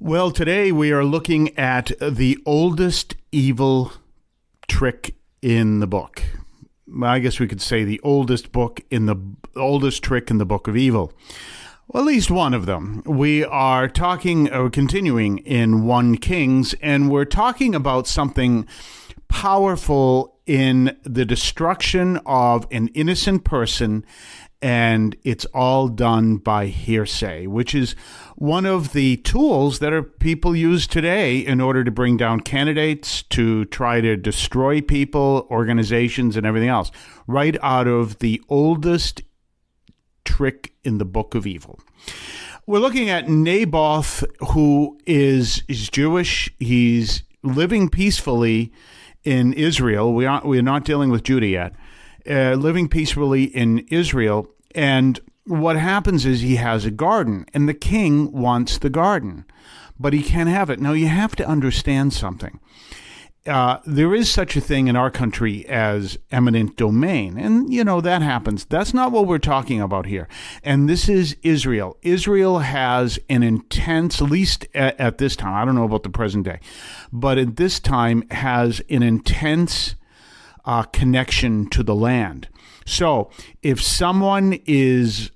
Well, today we are looking at the oldest evil trick in the book. I guess we could say the oldest trick in the book of evil. Well, at least one of them. We are continuing in 1 Kings, and we're talking about something powerful in the destruction of an innocent person, and it's all done by hearsay, which is one of the tools that people use today in order to bring down candidates, to try to destroy people, organizations, and everything else, right out of the oldest trick in the book of evil. We're looking at Naboth, who is Jewish. He's living peacefully in Israel. We are not dealing with Judah yet. Living peacefully in Israel, and what happens is he has a garden, and the king wants the garden, but he can't have it. Now, you have to understand something. There is such a thing in our country as eminent domain, and, that happens. That's not what we're talking about here, and this is Israel. Israel has an intense, at least at this time, I don't know about the present day, but at this time has an intense connection to the land. So if someone is,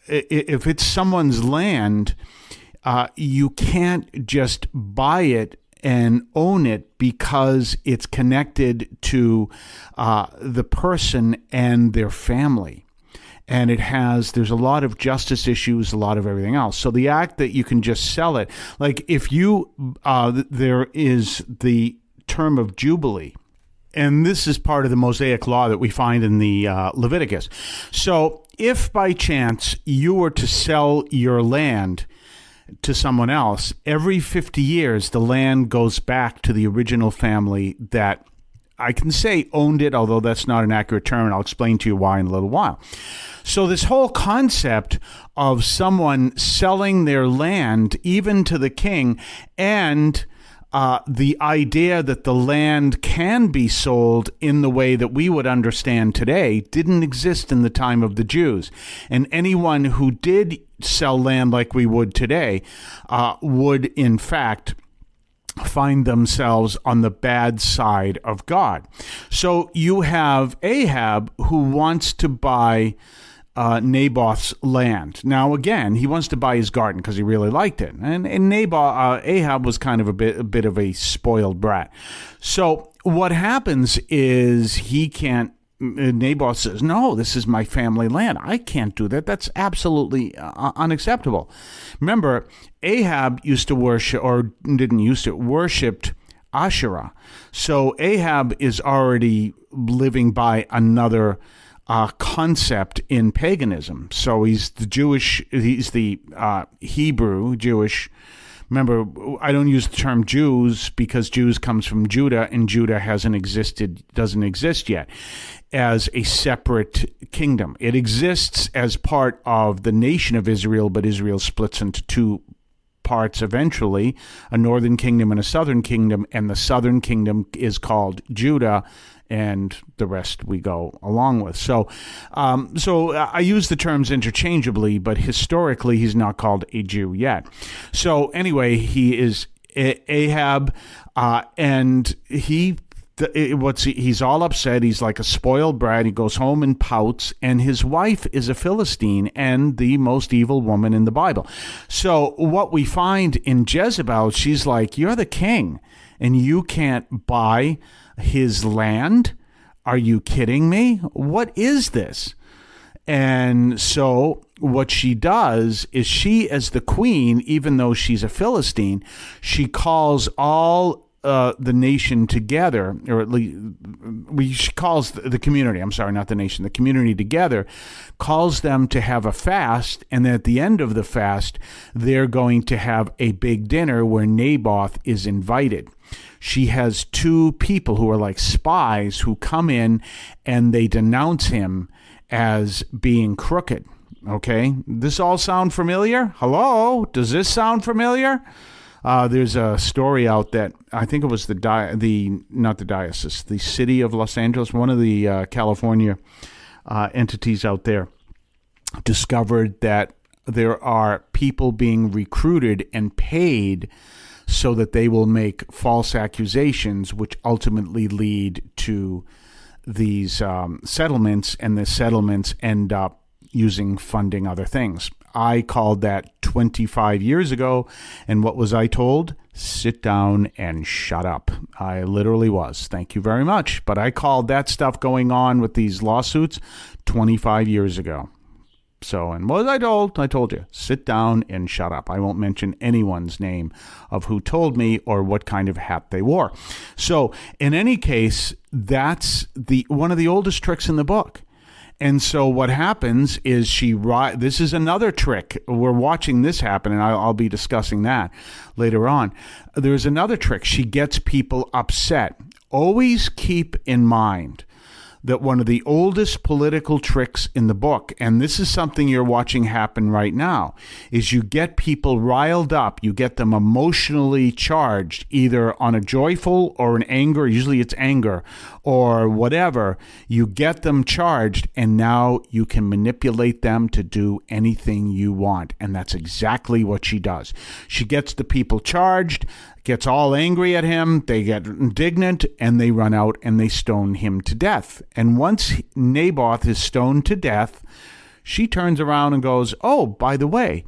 if it's someone's land, you can't just buy it and own it because it's connected to the person and their family. And there's a lot of justice issues, a lot of everything else. So the act that you can just sell it, like if there is the term of Jubilee. And this is part of the Mosaic law that we find in the Leviticus. So if by chance you were to sell your land to someone else, every 50 years, the land goes back to the original family that, I can say, owned it, although that's not an accurate term, and I'll explain to you why in a little while. So this whole concept of someone selling their land, even to the king, and the idea that the land can be sold in the way that we would understand today didn't exist in the time of the Jews. And anyone who did sell land like we would today would, in fact, find themselves on the bad side of God. So you have Ahab, who wants to buy Naboth's land. Now, again, he wants to buy his garden because he really liked it. And Ahab was kind of a bit of a spoiled brat. So what happens is Naboth says, no, this is my family land. I can't do that. That's absolutely unacceptable. Remember, Ahab worshipped Asherah. So Ahab is already living by another concept in paganism. So he's the Hebrew Jewish. Remember, I don't use the term Jews because Jews comes from Judah, and Judah doesn't exist yet as a separate kingdom. It exists as part of the nation of Israel, but Israel splits into two parts eventually, a northern kingdom and a southern kingdom, and the southern kingdom is called Judah, and the rest we go along with. So I use the terms interchangeably, but historically he's not called a Jew yet. So anyway, he is Ahab, and he's all upset. He's like a spoiled brat. He goes home and pouts, and his wife is a Philistine and the most evil woman in the Bible. So what we find in Jezebel, she's like, you're the king, and you can't buy his land? Are you kidding me? What is this? And so what she does is she, as the queen, even though she's a Philistine, she calls all the nation together, or at least she calls the community, I'm sorry, not the nation, the community together, calls them to have a fast, and then at the end of the fast, they're going to have a big dinner where Naboth is invited. She has two people who are like spies who come in and they denounce him as being crooked. Okay? This all sound familiar? Hello? Does this sound familiar? There's a story out that I think it was not the diocese, the city of Los Angeles, one of the California entities out there, discovered that there are people being recruited and paid so that they will make false accusations, which ultimately lead to these settlements, and the settlements end up using funding other things. I called that 25 years ago, and what was I told? Sit down and shut up. I literally was. Thank you very much. But I called that stuff going on with these lawsuits 25 years ago. So, and what was I told? I told you, sit down and shut up. I won't mention anyone's name of who told me or what kind of hat they wore. So, in any case, that's one of the oldest tricks in the book. And so what happens is this is another trick. We're watching this happen, and I'll be discussing that later on. There's another trick. She gets people upset. Always keep in mind that one of the oldest political tricks in the book, and this is something you're watching happen right now, is you get people riled up, you get them emotionally charged, either on a joyful or an anger, usually it's anger, or whatever. You get them charged, and now you can manipulate them to do anything you want, and that's exactly what she does. She gets the people charged, gets all angry at him, they get indignant, and they run out and they stone him to death. And once Naboth is stoned to death, she turns around and goes, oh, by the way,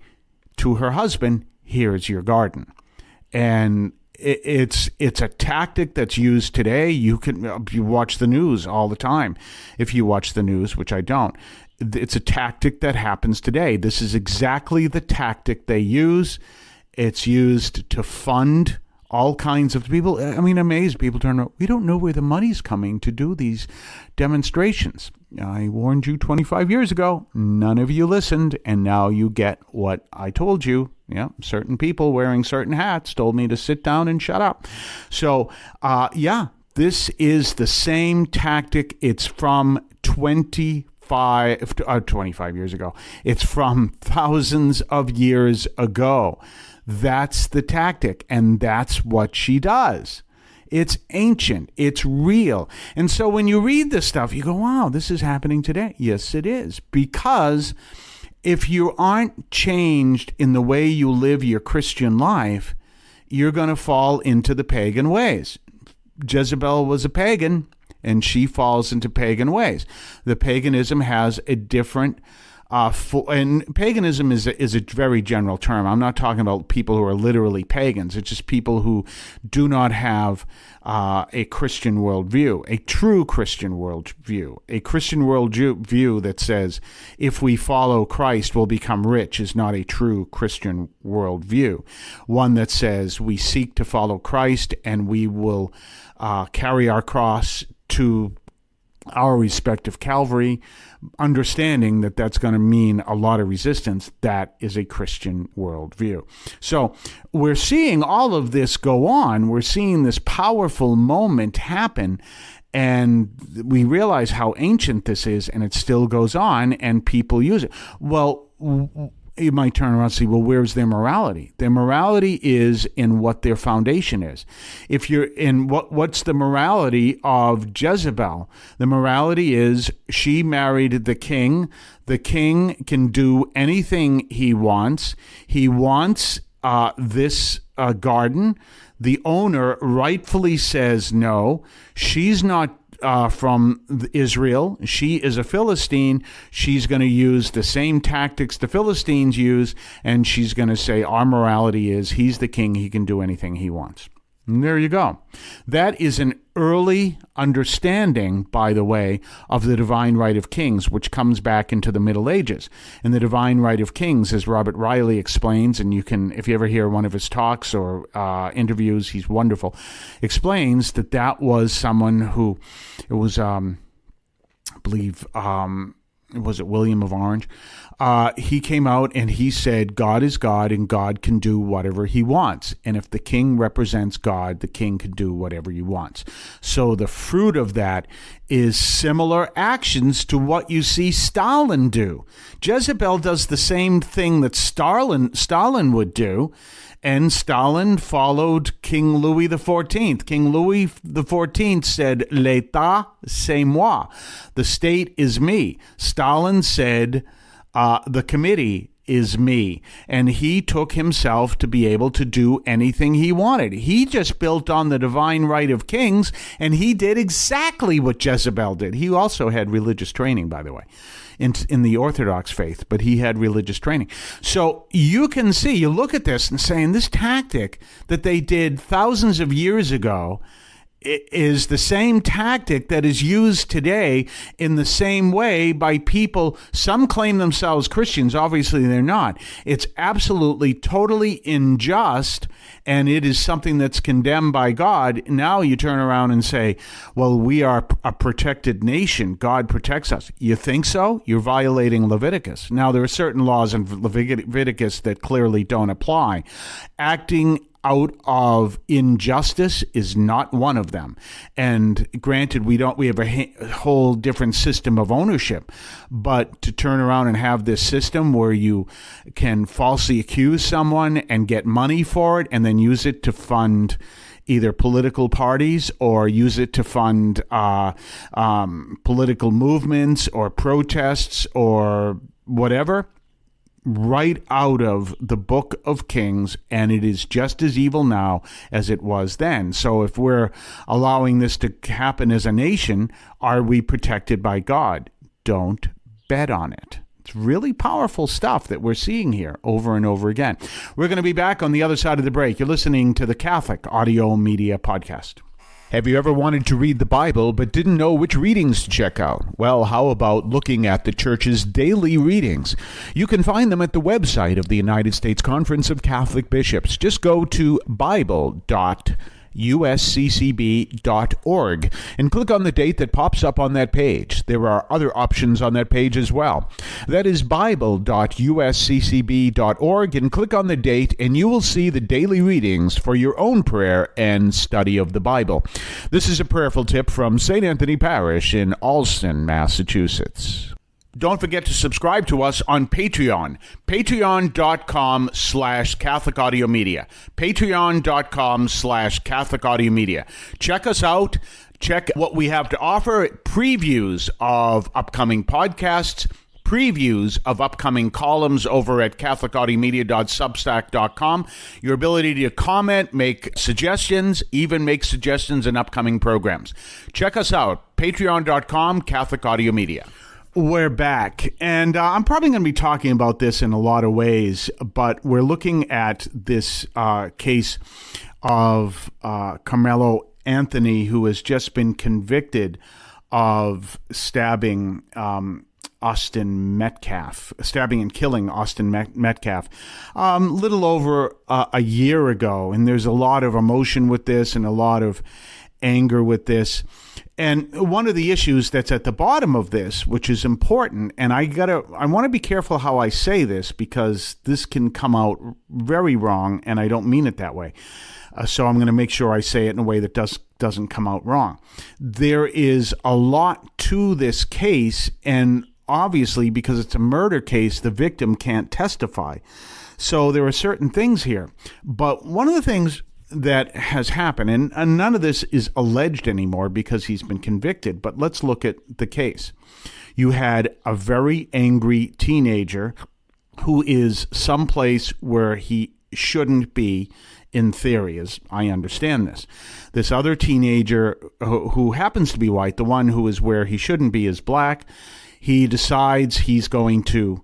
to her husband, here's your garden. And it's a tactic that's used today. You watch the news all the time. If you watch the news, which I don't, it's a tactic that happens today. This is exactly the tactic they use. It's used to fund all kinds of people. I mean, amazed people turn around. We don't know where the money's coming to do these demonstrations. I warned you 25 years ago. None of you listened, and now you get what I told you. Yeah, certain people wearing certain hats told me to sit down and shut up. So, this is the same tactic. It's from 25 years ago. It's from thousands of years ago. That's the tactic, and that's what she does. It's ancient. It's real. And so when you read this stuff, you go, wow, this is happening today. Yes, it is. Because if you aren't changed in the way you live your Christian life, you're going to fall into the pagan ways. Jezebel was a pagan, and she falls into pagan ways. The paganism has a different and paganism is a very general term. I'm not talking about people who are literally pagans. It's just people who do not have a Christian worldview, a true Christian worldview. A Christian worldview that says if we follow Christ, we'll become rich is not a true Christian worldview. One that says we seek to follow Christ and we will carry our cross to our respective Calvary, understanding that that's going to mean a lot of resistance. That is a Christian worldview. So we're seeing all of this go on. We're seeing this powerful moment happen, and we realize how ancient this is, and it still goes on, and people use it. Well, you might turn around and say, well, where's their morality? Their morality is in what their foundation is. If you're in what's the morality of Jezebel? The morality is she married the king. The king can do anything he wants. He wants this garden. The owner rightfully says no. She's not from Israel. She is a Philistine. She's going to use the same tactics the Philistines use, and she's going to say our morality is he's the king. He can do anything he wants. And there you go. That is an early understanding, by the way, of the divine right of kings, which comes back into the Middle Ages. And the divine right of kings, as Robert Riley explains, and you can, if you ever hear one of his talks or interviews, he's wonderful, explains that was someone who, it was, I believe, was it William of Orange? He came out and he said, God is God and God can do whatever he wants. And if the king represents God, the king can do whatever he wants. So the fruit of that is similar actions to what you see Stalin do. Jezebel does the same thing that Stalin would do. And Stalin followed King Louis XIV. King Louis XIV said, "L'État, c'est moi." The state is me. Stalin said, the committee is me. And he took himself to be able to do anything he wanted. He just built on the divine right of kings, and he did exactly what Jezebel did. He also had religious training, by the way, in the Orthodox faith, but he had religious training. So you can see, you look at this and saying this tactic that they did thousands of years ago is the same tactic that is used today in the same way by people. Some claim themselves Christians. Obviously, they're not. It's absolutely, totally unjust, and it is something that's condemned by God. Now you turn around and say, well, we are a protected nation. God protects us. You think so? You're violating Leviticus. Now, there are certain laws in Leviticus that clearly don't apply. Acting out of injustice is not one of them. And granted, we have a whole different system of ownership, but to turn around and have this system where you can falsely accuse someone and get money for it and then use it to fund either political parties or use it to fund political movements or protests or whatever, right out of the Book of Kings, and it is just as evil now as it was then. So if we're allowing this to happen as a nation, are we protected by God? Don't bet on it. It's really powerful stuff that we're seeing here over and over again. We're going to be back on the other side of the break. You're listening to the Catholic Audio Media Podcast. Have you ever wanted to read the Bible but didn't know which readings to check out? Well, how about looking at the Church's daily readings? You can find them at the website of the United States Conference of Catholic Bishops. Just go to bible.usccb.org and click on the date that pops up on that page. There are other options on that page as well. That is bible.usccb.org, and click on the date and you will see the daily readings for your own prayer and study of the Bible. This is a prayerful tip from St. Anthony Parish in Allston, Massachusetts. Don't forget to subscribe to us on Patreon. Patreon.com/Catholic Audio Media. Patreon.com/Catholic Audio Media. Check us out. Check what we have to offer. Previews of upcoming podcasts. Previews of upcoming columns over at catholicaudiomedia.substack.com. Your ability to comment, make suggestions, even make suggestions in upcoming programs. Check us out. Patreon.com, Catholic Audio Media. We're back, and I'm probably going to be talking about this in a lot of ways, but we're looking at this case of Karmelo Anthony, who has just been convicted of stabbing Austin Metcalf, stabbing and killing Austin Metcalf, little over a year ago, and there's a lot of emotion with this and a lot of anger with this. And one of the issues that's at the bottom of this, which is important, and I want to be careful how I say this because this can come out very wrong, and I don't mean it that way. So I'm going to make sure I say it in a way that doesn't come out wrong. There is a lot to this case, and obviously because it's a murder case, the victim can't testify. So there are certain things here. But one of the things that has happened, and none of this is alleged anymore because he's been convicted, but let's look at the case. You had a very angry teenager who is someplace where he shouldn't be, in theory, as I understand this. This other teenager who happens to be white, the one who is where he shouldn't be, is black. He decides he's going to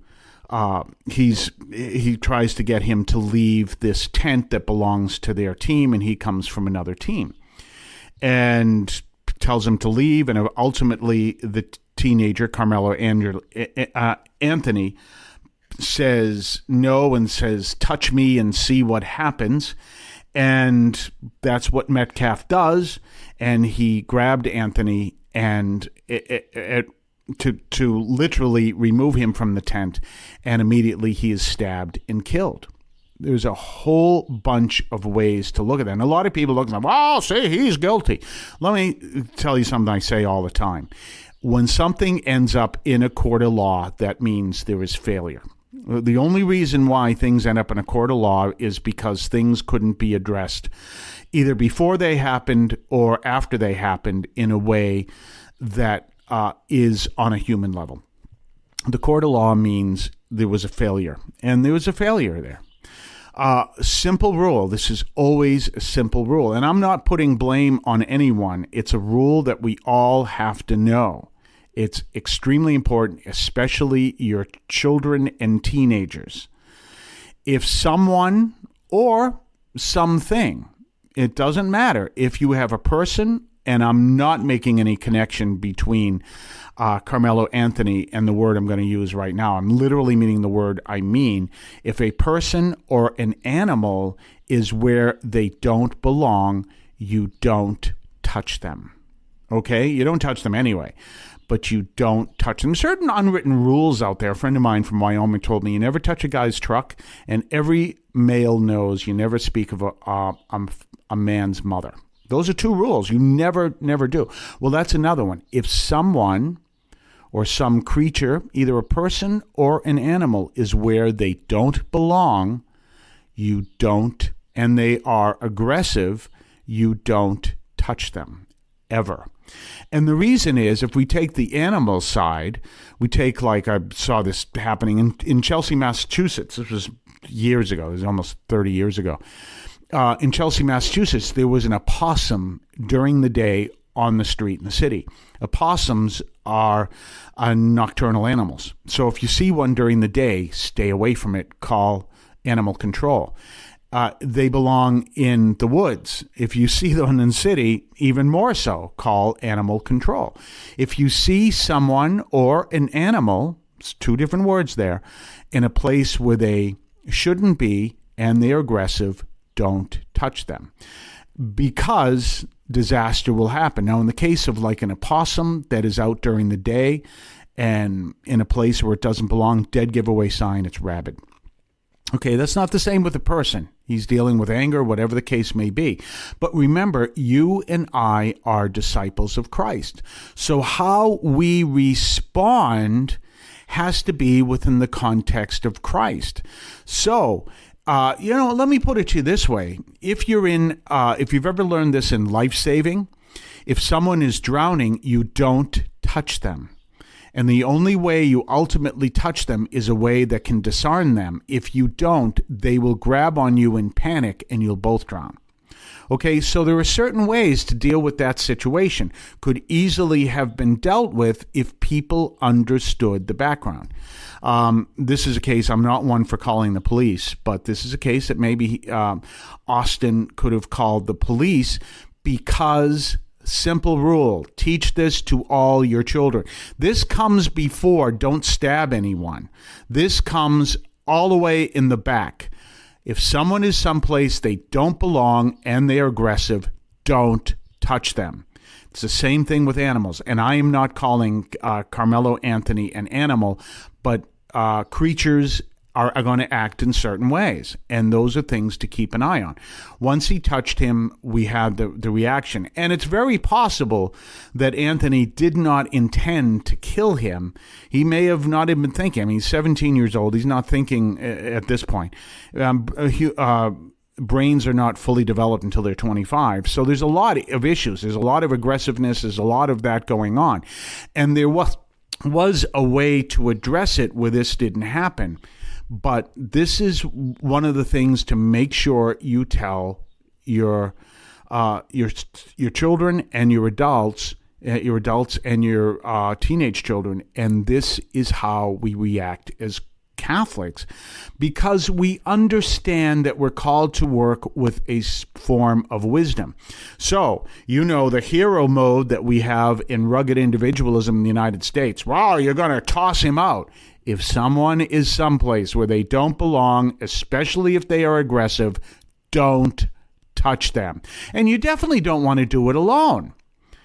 he tries to get him to leave this tent that belongs to their team, and he comes from another team and tells him to leave. And ultimately, the teenager, Karmelo Anthony, says no and says, "Touch me and see what happens." And that's what Metcalf does. And he grabbed Anthony and to literally remove him from the tent, and immediately he is stabbed and killed. There's a whole bunch of ways to look at that. And a lot of people look like, well, see, he's guilty. Let me tell you something I say all the time. When something ends up in a court of law, that means there is failure. The only reason why things end up in a court of law is because things couldn't be addressed either before they happened or after they happened in a way that is on a human level. the court of law means there was a failure, and there was a failure there. Simple rule. This is always a simple rule. And I'm not putting blame on anyone. It's a rule that we all have to know. It's extremely important, especially your children and teenagers. If someone or something, it doesn't matter. If you have a person, and I'm not making any connection between Karmelo Anthony and the word I'm going to use right now. I'm literally meaning the word I mean. If a person or an animal is where they don't belong, you don't touch them. Okay? You don't touch them anyway, but you don't touch them. Certain unwritten rules out there. A friend of mine from Wyoming told me you never touch a guy's truck, and every male knows you never speak of a man's mother. Those are two rules. You never do. Well, that's another one. If someone or some creature, either a person or an animal, is where they don't belong, you don't, and they are aggressive, you don't touch them, ever. And the reason is, if we take the animal side, we take, like I saw this happening in Chelsea, Massachusetts. This was years ago. It was almost 30 years ago. In Chelsea, Massachusetts, there was an opossum during the day on the street in the city. Opossums are nocturnal animals. So if you see one during the day, stay away from it. Call animal control. They belong in the woods. If you see them in the city, even more so, call animal control. If you see someone or an animal, it's two different words there, in a place where they shouldn't be and they're aggressive, don't touch them, because disaster will happen. Now, in the case of like an opossum that is out during the day and in a place where it doesn't belong, dead giveaway sign, it's rabid. Okay, that's not the same with a person. He's dealing with anger, whatever the case may be. But remember, you and I are disciples of Christ. So how we respond has to be within the context of Christ. So, let me put it to you this way. If you've ever learned this in life saving, if someone is drowning, you don't touch them. And the only way you ultimately touch them is a way that can disarm them. If you don't, they will grab on you in panic and you'll both drown. Okay, so there are certain ways to deal with that situation. Could easily have been dealt with if people understood the background. This is a case, I'm not one for calling the police, but this is a case that maybe Austin could have called the police, because simple rule, teach this to all your children. This comes before don't stab anyone. This comes all the way in the back. If someone is someplace they don't belong and they are aggressive, don't touch them. It's the same thing with animals. And I am not calling Karmelo Anthony an animal, but creatures are going to act in certain ways. And those are things to keep an eye on. Once he touched him, we had the reaction. And it's very possible that Anthony did not intend to kill him. He may have not even been thinking. I mean, he's 17 years old. He's not thinking at this point. Brains are not fully developed until they're 25. So there's a lot of issues. There's a lot of aggressiveness. There's a lot of that going on. And there was a way to address it where this didn't happen. But this is one of the things to make sure you tell your children and your adults and your teenage children. And this is how we react as Catholics, because we understand that we're called to work with a form of wisdom. So, the hero mode that we have in rugged individualism in the United States. Wow, you're going to toss him out. If someone is someplace where they don't belong, especially if they are aggressive, don't touch them. And you definitely don't want to do it alone.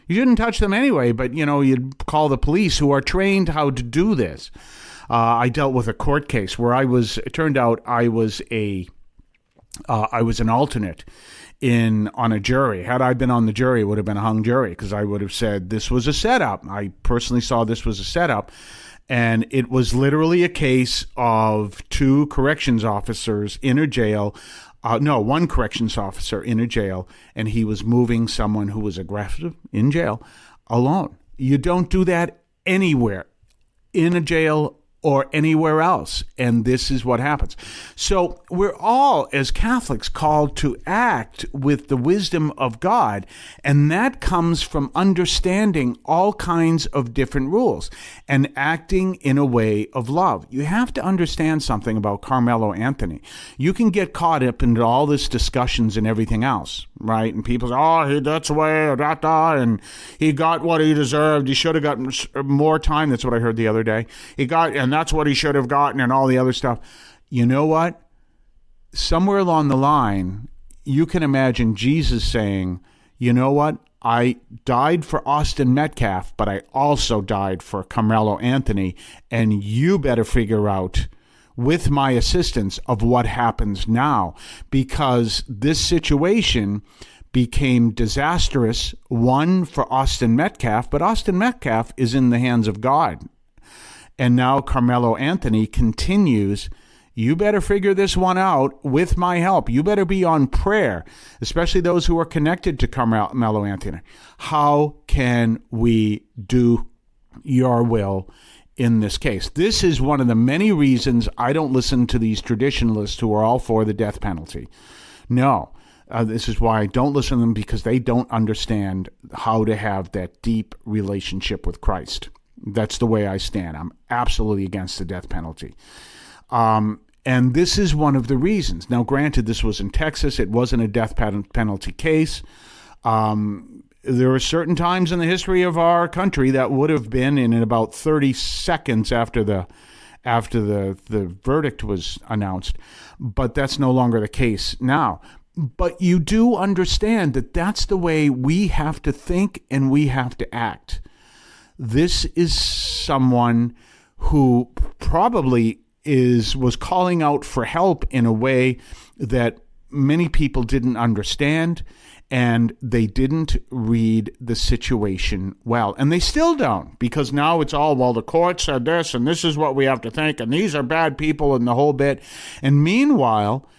You shouldn't touch them anyway, but, you'd call the police who are trained how to do this. I dealt with a court case where it turned out I was an alternate on a jury. Had I been on the jury, it would have been a hung jury, because I would have said this was a setup. I personally saw this was a setup. And it was literally a case of two corrections officers in a jail. One corrections officer in a jail, and he was moving someone who was aggressive in jail alone. You don't do that anywhere, in a jail or anywhere else. And this is what happens. So we're all, as Catholics, called to act with the wisdom of God. And that comes from understanding all kinds of different rules and acting in a way of love. You have to understand something about Karmelo Anthony. You can get caught up into all this discussions and everything else, right? And people say, oh, that's the way, and he got what he deserved. He should have gotten more time. That's what I heard the other day. And that's what he should have gotten, and all the other stuff. You know what? Somewhere along the line, you can imagine Jesus saying, you know what? I died for Austin Metcalf, but I also died for Karmelo Anthony, and you better figure out, with my assistance, of what happens now, because this situation became disastrous, one, for Austin Metcalf, but Austin Metcalf is in the hands of God. And now Karmelo Anthony continues, you better figure this one out with my help. You better be on prayer, especially those who are connected to Karmelo Anthony. How can we do your will in this case? This is one of the many reasons I don't listen to these traditionalists who are all for the death penalty. No. This is why I don't listen to them, because they don't understand how to have that deep relationship with Christ. That's the way I stand. I'm absolutely against the death penalty. And this is one of the reasons. Now, granted, this was in Texas. It wasn't a death penalty case. There are certain times in the history of our country that would have been in about 30 seconds after the verdict was announced, but that's no longer the case now. But you do understand that that's the way we have to think and we have to act. This is someone who probably was calling out for help in a way that many people didn't understand, and they didn't read the situation well. And they still don't, because now it's all, well, the court said this, and this is what we have to think, and these are bad people, and the whole bit. And meanwhile,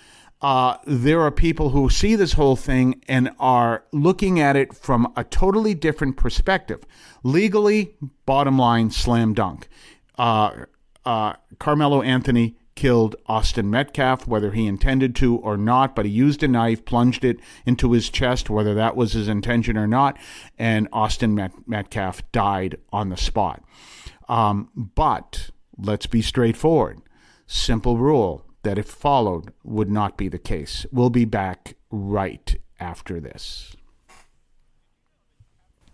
there are people who see this whole thing and are looking at it from a totally different perspective. Legally, bottom line, slam dunk. Karmelo Anthony killed Austin Metcalf, whether he intended to or not, but he used a knife, plunged it into his chest, whether that was his intention or not, and Austin Metcalf died on the spot. But let's be straightforward. Simple rule that, if followed, would not be the case. We'll be back right after this.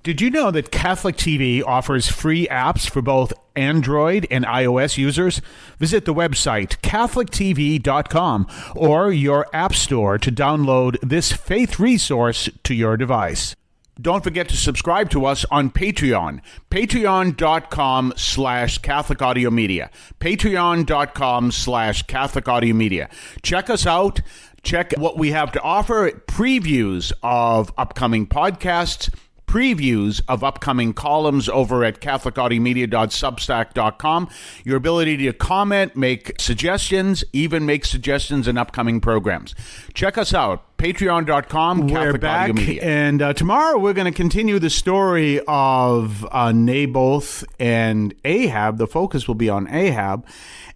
Did you know that Catholic TV offers free apps for both Android and iOS users? Visit the website catholictv.com or your app store to download this faith resource to your device. Don't forget to subscribe to us on Patreon, patreon.com/Catholic Audio Media, patreon.com/Catholic Audio Media. Check us out. Check what we have to offer, previews of upcoming podcasts, previews of upcoming columns over at catholicaudiomedia.substack.com, your ability to comment, make suggestions, even make suggestions in upcoming programs. Check us out. Patreon.com, Catholic We're back, Audio Media. and tomorrow we're going to continue the story of Naboth and Ahab. The focus will be on Ahab,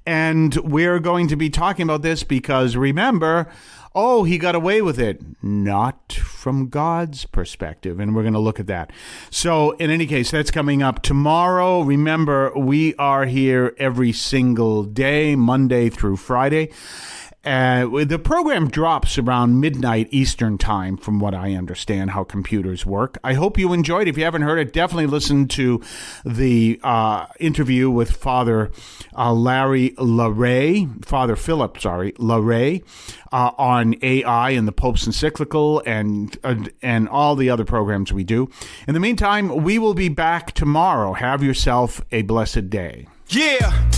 and we're going to be talking about this because, remember, he got away with it. Not from God's perspective, and we're going to look at that. So, in any case, that's coming up tomorrow. Remember, we are here every single day, Monday through Friday. The program drops around midnight Eastern time, from what I understand how computers work. I hope you enjoyed. If you haven't heard it, definitely listen to the interview with Father Philip LaRay, on AI and the Pope's encyclical and all the other programs we do. In the meantime, we will be back tomorrow. Have yourself a blessed day. Yeah,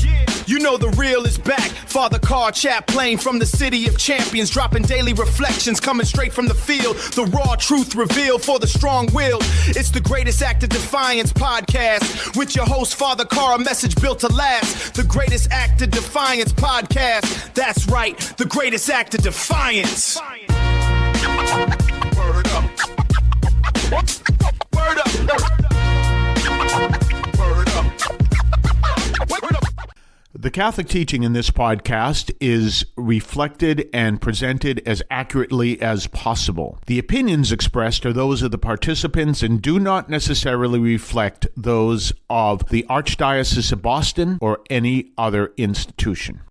you know the real is back. Father Carr Chaplain from the city of champions, dropping daily reflections coming straight from the field. The raw truth revealed for the strong-willed. It's the Greatest Act of Defiance podcast with your host Father Carr, a message built to last. The Greatest Act of Defiance podcast. That's right, the Greatest Act of Defiance. Word up. Word up. Word up. The The Catholic teaching in this podcast is reflected and presented as accurately as possible. The opinions expressed are those of the participants and do not necessarily reflect those of the Archdiocese of Boston or any other institution.